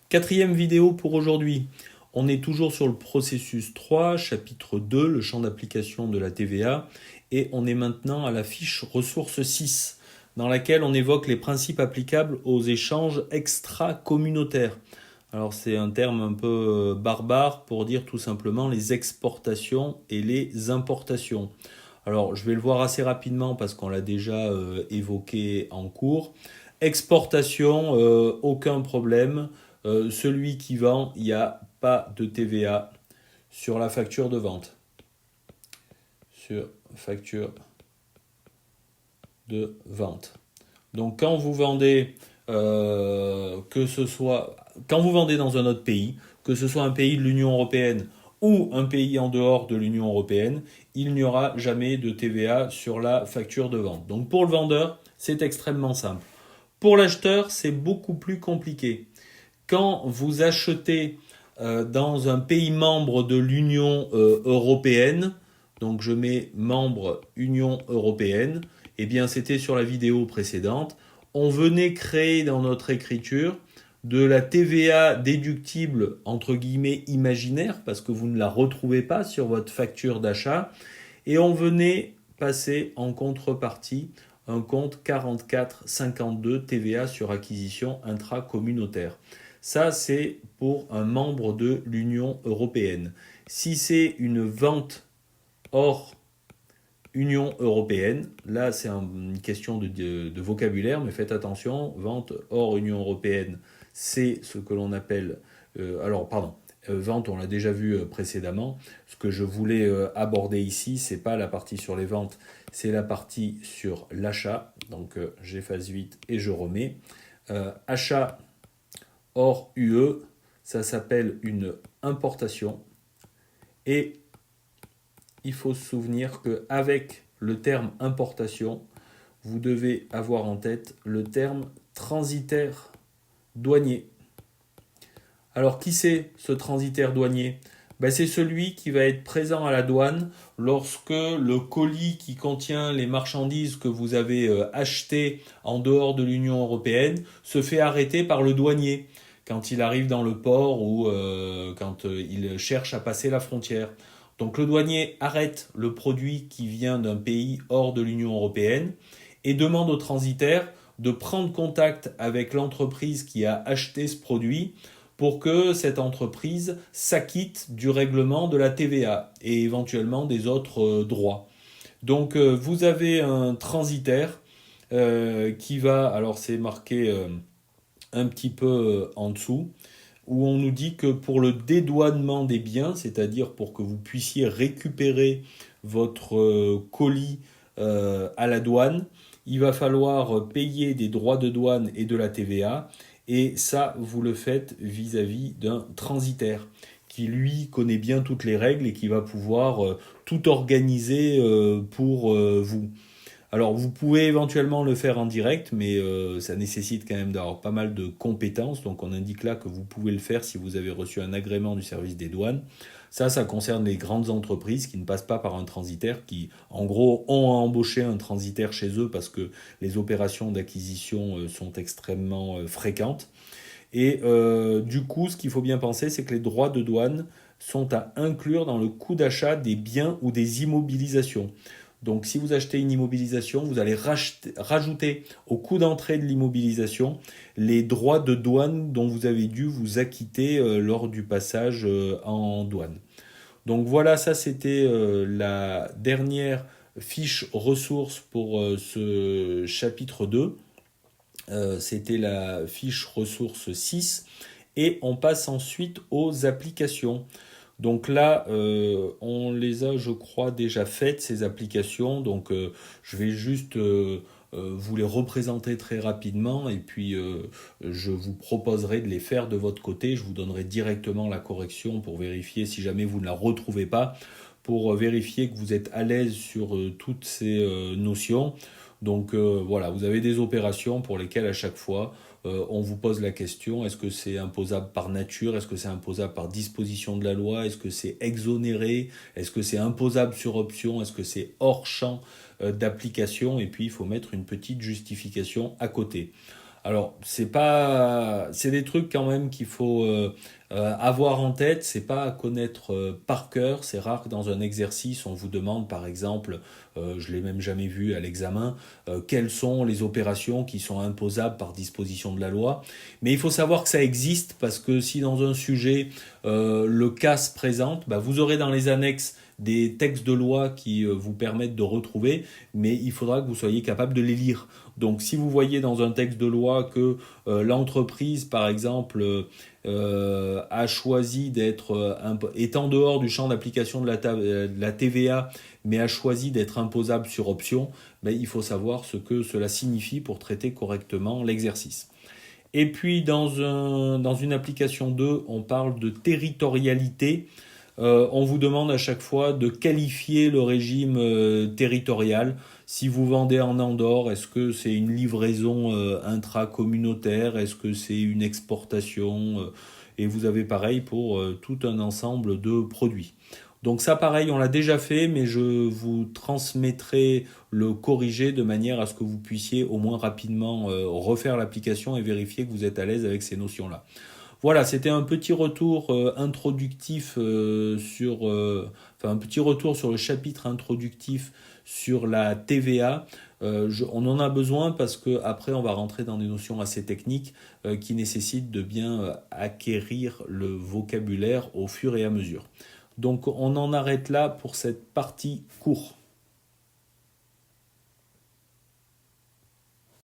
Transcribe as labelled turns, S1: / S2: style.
S1: Quatrième vidéo pour aujourd'hui. On est toujours sur le processus 3, chapitre 2, le champ d'application de la TVA, et on est maintenant à la fiche ressources 6, dans laquelle on évoque les principes applicables aux échanges extra-communautaires. Alors c'est un terme un peu barbare pour dire tout simplement les exportations et les importations. Alors je vais le voir assez rapidement parce qu'on l'a déjà évoqué en cours. Exportation, aucun problème. Celui qui vend, il n'y a pas de TVA sur la facture de vente. Sur facture de vente. Donc quand vous vendez, quand vous vendez dans un autre pays, que ce soit un pays de l'Union européenne ou un pays en dehors de l'Union européenne, il n'y aura jamais de TVA sur la facture de vente. Donc pour le vendeur, c'est extrêmement simple. Pour l'acheteur, c'est beaucoup plus compliqué. Quand vous achetez dans un pays membre de l'Union européenne, donc je mets membre Union européenne, eh bien c'était sur la vidéo précédente, on venait créer dans notre écriture de la TVA déductible entre guillemets imaginaire parce que vous ne la retrouvez pas sur votre facture d'achat et on venait passer en contrepartie un compte 4452 TVA sur acquisition intracommunautaire. Ça, c'est pour un membre de l'Union européenne. Si c'est une vente hors Union européenne, là c'est une question de vocabulaire, mais faites attention, vente hors Union européenne, c'est ce que l'on appelle, vente, on l'a déjà vu précédemment. Ce que je voulais aborder ici, c'est pas la partie sur les ventes, c'est la partie sur l'achat. Donc j'efface vite et je remets. Achat hors UE, ça s'appelle une importation. Et il faut se souvenir qu'avec le terme importation, vous devez avoir en tête le terme transitaire douanier. Alors qui c'est ce transitaire douanier ? C'est celui qui va être présent à la douane lorsque le colis qui contient les marchandises que vous avez achetées en dehors de l'Union européenne se fait arrêter par le douanier quand il arrive dans le port ou quand il cherche à passer la frontière. Donc le douanier arrête le produit qui vient d'un pays hors de l'Union européenne et demande au transitaire de prendre contact avec l'entreprise qui a acheté ce produit pour que cette entreprise s'acquitte du règlement de la TVA et éventuellement des autres droits. Donc vous avez un transitaire qui va, alors c'est marqué un petit peu en dessous, où on nous dit que pour le dédouanement des biens, c'est-à-dire pour que vous puissiez récupérer votre colis à la douane, il va falloir payer des droits de douane et de la TVA. Et ça, vous le faites vis-à-vis d'un transitaire qui, lui, connaît bien toutes les règles et qui va pouvoir tout organiser pour vous. Alors, vous pouvez éventuellement le faire en direct, mais ça nécessite quand même d'avoir pas mal de compétences. Donc, on indique là que vous pouvez le faire si vous avez reçu un agrément du service des douanes. Ça concerne les grandes entreprises qui ne passent pas par un transitaire, qui, en gros, ont embauché un transitaire chez eux parce que les opérations d'acquisition sont extrêmement fréquentes. Et du coup, ce qu'il faut bien penser, c'est que les droits de douane sont à inclure dans le coût d'achat des biens ou des immobilisations. Donc si vous achetez une immobilisation, vous allez rajouter au coût d'entrée de l'immobilisation les droits de douane dont vous avez dû vous acquitter lors du passage en douane. Donc voilà, ça c'était la dernière fiche ressources pour ce chapitre 2. C'était la fiche ressources 6. Et on passe ensuite aux applications. Donc là, on les a, je crois, déjà faites, ces applications. Donc je vais juste vous les représenter très rapidement et puis je vous proposerai de les faire de votre côté. Je vous donnerai directement la correction pour vérifier si jamais vous ne la retrouvez pas, pour vérifier que vous êtes à l'aise sur toutes ces notions. Donc voilà, vous avez des opérations pour lesquelles à chaque fois, on vous pose la question, est-ce que c'est imposable par nature? Est-ce que c'est imposable par disposition de la loi? Est-ce que c'est exonéré? Est-ce que c'est imposable sur option? Est-ce que c'est hors champ d'application? Et puis, il faut mettre une petite justification à côté. Alors, c'est des trucs quand même qu'il faut avoir en tête. C'est pas à connaître par cœur. C'est rare que dans un exercice, on vous demande, par exemple, je l'ai même jamais vu à l'examen, quelles sont les opérations qui sont imposables par disposition de la loi. Mais il faut savoir que ça existe parce que si dans un sujet le cas se présente, bah, vous aurez dans les annexes des textes de loi qui vous permettent de retrouver, mais il faudra que vous soyez capable de les lire. Donc si vous voyez dans un texte de loi que l'entreprise, par exemple, a choisi d'être, est en dehors du champ d'application de la TVA, mais a choisi d'être imposable sur option, ben, il faut savoir ce que cela signifie pour traiter correctement l'exercice. Et puis dans une application 2, on parle de territorialité. On vous demande à chaque fois de qualifier le régime territorial. Si vous vendez en Andorre, est-ce que c'est une livraison intracommunautaire? Est-ce que c'est une exportation et vous avez pareil pour tout un ensemble de produits. Donc ça pareil, on l'a déjà fait, mais je vous transmettrai le corrigé de manière à ce que vous puissiez au moins rapidement refaire l'application et vérifier que vous êtes à l'aise avec ces notions-là. Voilà, c'était un petit retour introductif enfin un petit retour sur le chapitre introductif sur la TVA. On en a besoin parce que après on va rentrer dans des notions assez techniques qui nécessitent de bien acquérir le vocabulaire au fur et à mesure. Donc on en arrête là pour cette partie court.